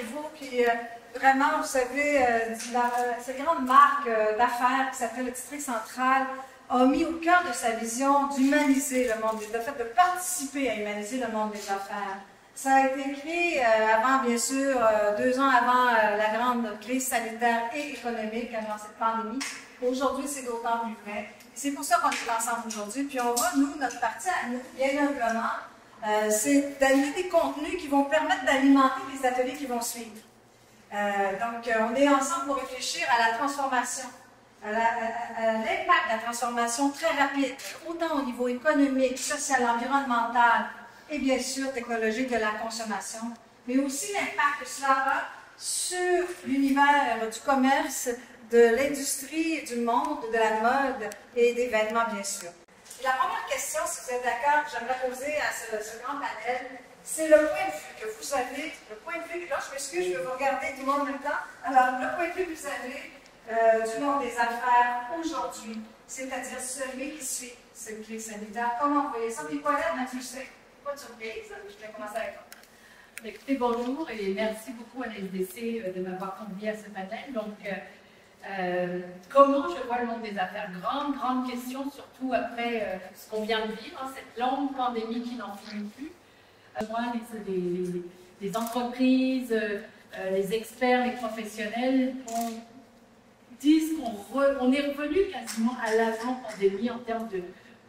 vous. Puis vraiment, vous savez, cette grande marque d'affaires qui s'appelle le District Central a mis au cœur de sa vision d'humaniser le monde, le fait de participer à humaniser le monde des affaires. Ça a été créé avant, bien sûr, 2 ans avant la grande crise sanitaire et économique, avant cette pandémie. Aujourd'hui, c'est d'autant plus vrai. C'est pour ça qu'on est ensemble aujourd'hui. Puis on va, nous, notre partie à nous, bien humblement, c'est d'animer des contenus qui vont permettre d'alimenter les ateliers qui vont suivre. Donc, on est ensemble pour réfléchir à la transformation, à l'impact de la transformation très rapide, autant au niveau économique, social, environnemental et bien sûr technologique de la consommation, mais aussi l'impact que cela a sur l'univers du commerce, de l'industrie, du monde, de la mode et des vêtements, bien sûr. Et la première question, si vous êtes d'accord, que j'aimerais poser à ce grand panel, c'est le point de vue que vous avez, le point de vue, là je m'excuse, je vais vous regarder tout le monde en même temps. Alors, le point de vue que vous avez du monde des affaires aujourd'hui, c'est-à-dire celui qui suit cette crise sanitaire, comment vous voyez ça? Puis quoi là, Mathieu, c'est pas de surprise, je vais commencer avec toi. Écoutez, bonjour et merci beaucoup à la SDC de m'avoir convié à ce panel. Donc, comment je vois le monde des affaires? Grande question, surtout après ce qu'on vient de vivre, hein, cette longue pandémie qui n'en finit plus. Moi, les entreprises, les experts, les professionnels disent qu'on est revenu quasiment à l'avant-pandémie en termes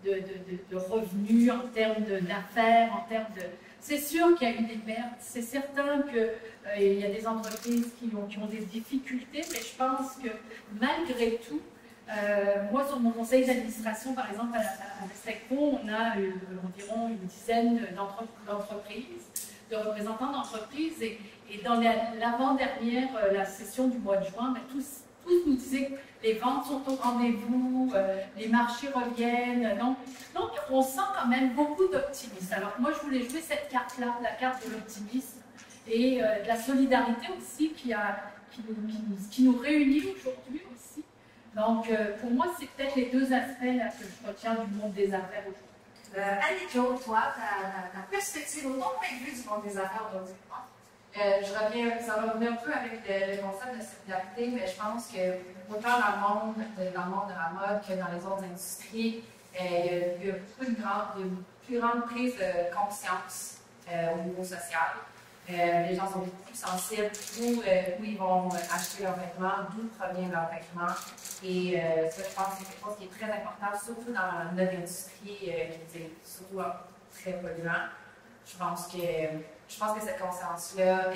de revenus, en termes d'affaires, en termes de... C'est sûr qu'il y a eu des pertes, c'est certain qu'il y a des entreprises qui ont des difficultés, mais je pense que malgré tout, moi sur mon conseil d'administration, par exemple à Vestecpo, on a environ une dizaine d'entreprises, de représentants d'entreprises, et dans l'avant-dernière, la session du mois de juin, ben, tous nous disaient que les ventes sont au rendez-vous, les marchés reviennent, donc on sent quand même beaucoup d'optimisme. Alors moi je voulais jouer cette carte-là, la carte de l'optimisme et de la solidarité aussi qui nous réunit aujourd'hui aussi. Donc pour moi c'est peut-être les deux aspects là, que je retiens du monde des affaires aujourd'hui. Annie-Claude, toi, ta perspective, ton point de vue du monde des affaires aujourd'hui? Ça va revenir un peu avec le concept de solidarité, mais je pense que autant dans le monde de la mode que dans les autres industries, il y a une plus grande prise de conscience au niveau social. Les gens sont beaucoup plus sensibles où ils vont acheter leurs vêtements, d'où proviennent leurs vêtements. Et ça, je pense que c'est quelque chose qui est très important, surtout dans notre industrie qui est surtout très polluant. Je pense que cette conscience-là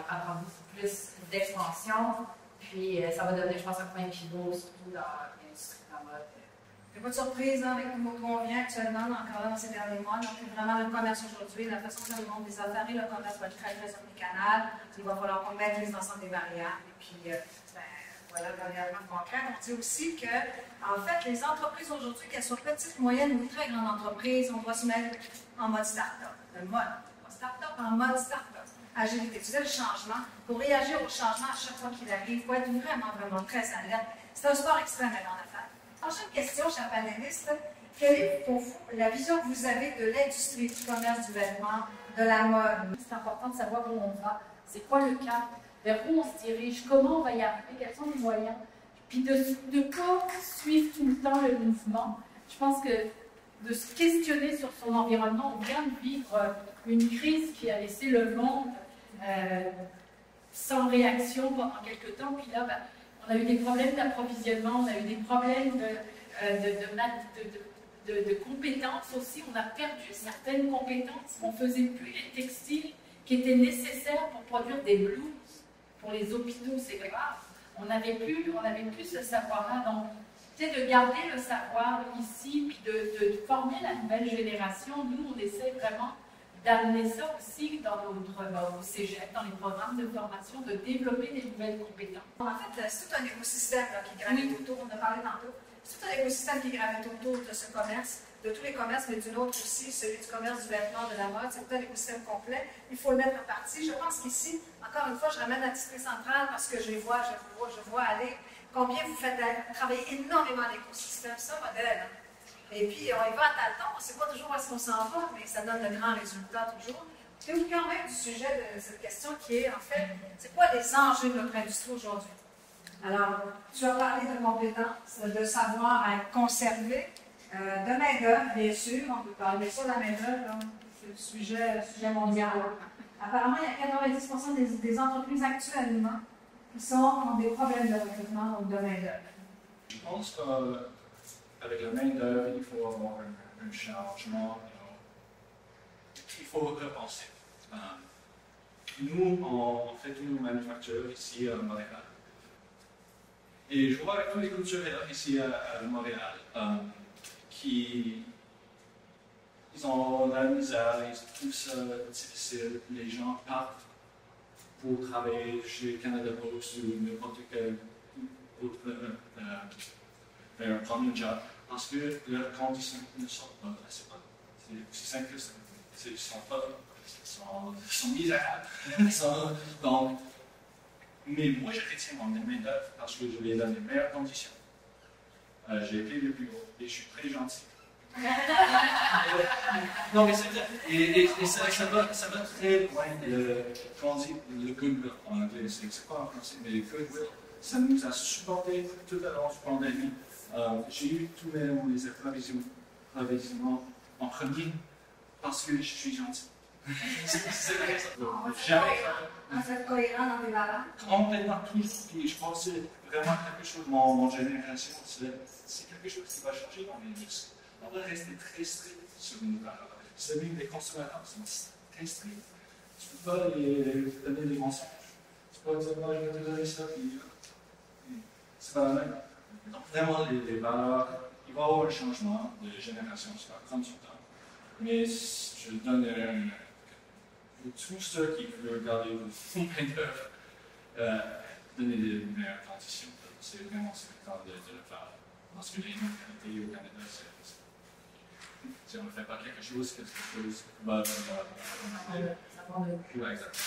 apprend beaucoup plus d'expansion, puis ça va donner, je pense, un point de pivot, surtout dans l'industrie de la mode. Il n'y a pas de surprise hein, avec où on vient actuellement, encore là dans ces derniers mois. Donc, vraiment, le commerce aujourd'hui, la façon dont le monde des affaires et le commerce va être très omnicanal. Il va falloir qu'on maîtrise l'ensemble des barrières. Et puis, voilà, dernièrement concret. On dit aussi que, en fait, les entreprises aujourd'hui, qu'elles soient petites, moyennes ou très grandes entreprises, on va se mettre en mode start-up. Le mode start-up en mode start-up. Agilité. Tu disais le changement. Pour réagir au changement à chaque fois qu'il arrive, il faut être vraiment très alerte. C'est un sport extrême en affaires. Prochaine question, chers panélistes. Quelle est pour vous la vision que vous avez de l'industrie du commerce du vêtement, de la mode? C'est important de savoir où on va. C'est quoi le cap? Vers où on se dirige? Comment on va y arriver? Quels sont les moyens? Puis de pas suivre tout le temps le mouvement. Je pense que de se questionner sur son environnement, on vient de vivre une crise qui a laissé le monde sans réaction pendant quelques temps. Puis là, on a eu des problèmes d'approvisionnement, on a eu des problèmes de compétences aussi. On a perdu certaines compétences. On ne faisait plus les textiles qui étaient nécessaires pour produire des blouses pour les hôpitaux, c'est grave. On n'avait plus ce savoir-là. Donc, c'est de garder le savoir ici, puis de former la nouvelle génération. Nous, on essaie vraiment d'amener ça aussi dans au cégep, dans les programmes de formation, de développer des nouvelles compétences. En fait, c'est tout un écosystème là, qui gravite autour, on a parlé tantôt, c'est tout un écosystème qui gravite autour de ce commerce, de tous les commerces, mais d'une autre aussi, celui du commerce du vêtement, de la mode, c'est tout un écosystème complet. Il faut le mettre en partie. Je pense qu'ici, encore une fois, je ramène la District Central parce que je vois aller combien vous faites travailler énormément l'écosystème, ça, modèle. Et puis, on y va à tâtons, on ne sait pas toujours où est-ce qu'on s'en va, mais ça donne de grands résultats toujours. C'est au cœur même du sujet de cette question qui est, en fait, c'est quoi les enjeux de notre industrie aujourd'hui? Alors, tu as parlé de compétences, de savoir à être conservé, de main-d'œuvre, bien sûr. On peut parler de ça de la main-d'œuvre, c'est le sujet mondial. Apparemment, il y a 90% des entreprises actuellement qui ont des problèmes de recrutement ou de main-d'œuvre. Je pense qu'avec la main-d'œuvre, il faut avoir un changement qu'il faut repenser. Nous, on fait tous nos manufactures ici à Montréal. Et je vois avec tous les couturiers ici à Montréal qui ils ont la misère, ils trouvent ça difficile. Les gens partent pour travailler chez Canada Post ou n'importe quel autre prendre un job parce que leurs conditions ne sont pas assez bonnes. C'est aussi simple que ça. Ils sont misérables. Donc, mais moi, je retiens mon main-d'œuvre parce que je les donne les meilleures conditions. J'ai été le plus haut et je suis très gentil. Non, mais c'est vrai. Et ça va très loin. Quand on dit le goodwill en anglais, c'est quoi en français? Mais le goodwill, ça nous a supporté tout à l'heure du pandémie. J'ai eu tous mes approvisionnements en premier parce que je suis gentil. C'est vrai ça. Jamais. Vous êtes cohérent dans les valeurs? Complètement tous. Puis je pense que c'est vraiment quelque chose, mon génération, c'est quelque chose qui va changer dans l'industrie. On va rester très strict sur nos valeurs. Celui des consommateurs sont très stricts. Tu ne peux pas les donner des mensonges. Tu ne peux pas dire, moi, je vais te donner ça, puis c'est pas la même. Donc, vraiment, les valeurs, il va y avoir un changement de génération, ça va prendre du temps. Mais je donne tous ceux qui veulent garder une main-d'œuvre, donner des meilleures conditions. C'est vraiment important de le faire. Parce que les qualités au Canada, si on ne fait pas quelque chose va. Ouais, exactement.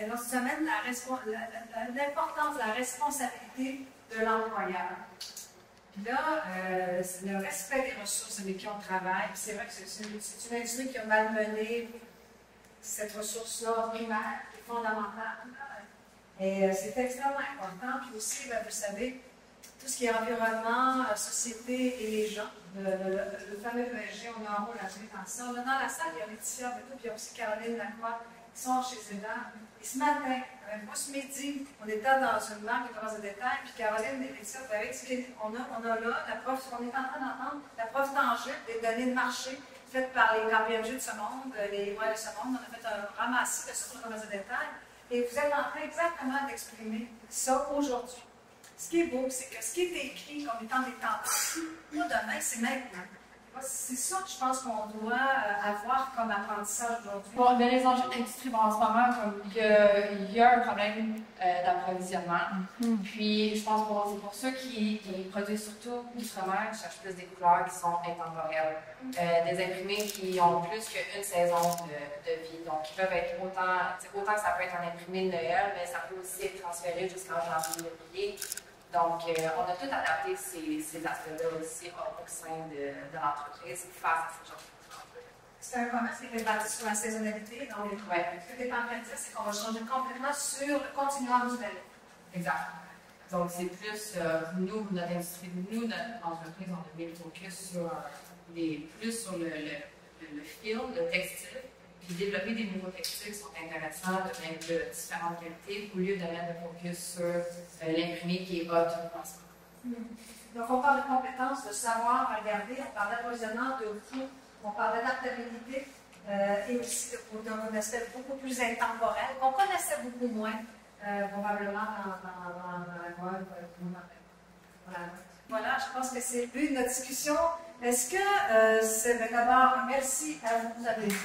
Alors, ça amène l'importance de la responsabilité de l'employeur. Puis là, le respect des ressources avec qui on travaille, c'est vrai que c'est une industrie qui a malmené cette ressource-là primaire, qui est fondamentale. Et c'est extrêmement important. Puis aussi, vous savez, tout ce qui est environnement, société et les gens, le fameux ESG, on a un rôle à jouer dans ça. Là, dans la salle, il y a Laetitia, puis il y a aussi Caroline Lacroix, qui sont chez Zédan. Et ce matin, moi ce midi, on était dans une marque de commerce de détail, puis Caroline et Laetitia, vous avez expliqué, on a là, on est en train d'entendre la preuve tangible des données de marché faites par les KPMG de ce monde, on a fait un ramassis de ce commerce de détail, et vous êtes en train exactement d'exprimer ça aujourd'hui. Ce qui est beau, c'est que ce qui est écrit comme étant des tendances, nous, demain, c'est maintenant. C'est ça que je pense qu'on doit avoir comme apprentissage aujourd'hui. Bon, dans les enjeux de l'industrie, en ce moment, il y a un problème d'approvisionnement. Puis, je pense que c'est pour ceux qui produisent surtout outre-mer, qui cherchent plus des couleurs qui sont intemporelles. Des imprimés qui ont plus qu'une saison de vie. Donc, ils peuvent être autant que ça peut être un imprimé de Noël, mais ça peut aussi être transféré jusqu'en janvier. Donc, on a tout adapté ces aspects-là aussi au sein de l'entreprise face à ce genre de travail. C'est un commerce qui est bâti sur la saisonnalité. Donc, ce que tu es en train de dire, c'est qu'on va changer complètement sur le continuum du valeur. Exact. Donc, c'est plus, nous, notre industrie, notre entreprise, on a mis le focus sur le fil, le textile, puis développer des nouveaux textiles qui sont intéressants, de différentes qualités, au lieu de mettre le focus sur l'imprimé qui est hot en ce moment. Donc, on parle de compétences, de savoir regarder, on parle d'approvisionnement, de coût, on parle d'adaptabilité et aussi d'un aspect beaucoup plus intemporel, qu'on connaissait beaucoup moins, probablement dans la mode. Voilà, je pense que c'est le but de notre discussion. Est-ce que c'est d'abord merci à vous d'applaudir.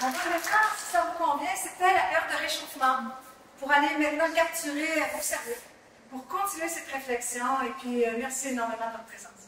On va maintenant, si ça vous convient, c'était la période de réchauffement pour aller maintenant capturer vos cerveaux, pour continuer cette réflexion et puis merci énormément de votre présence.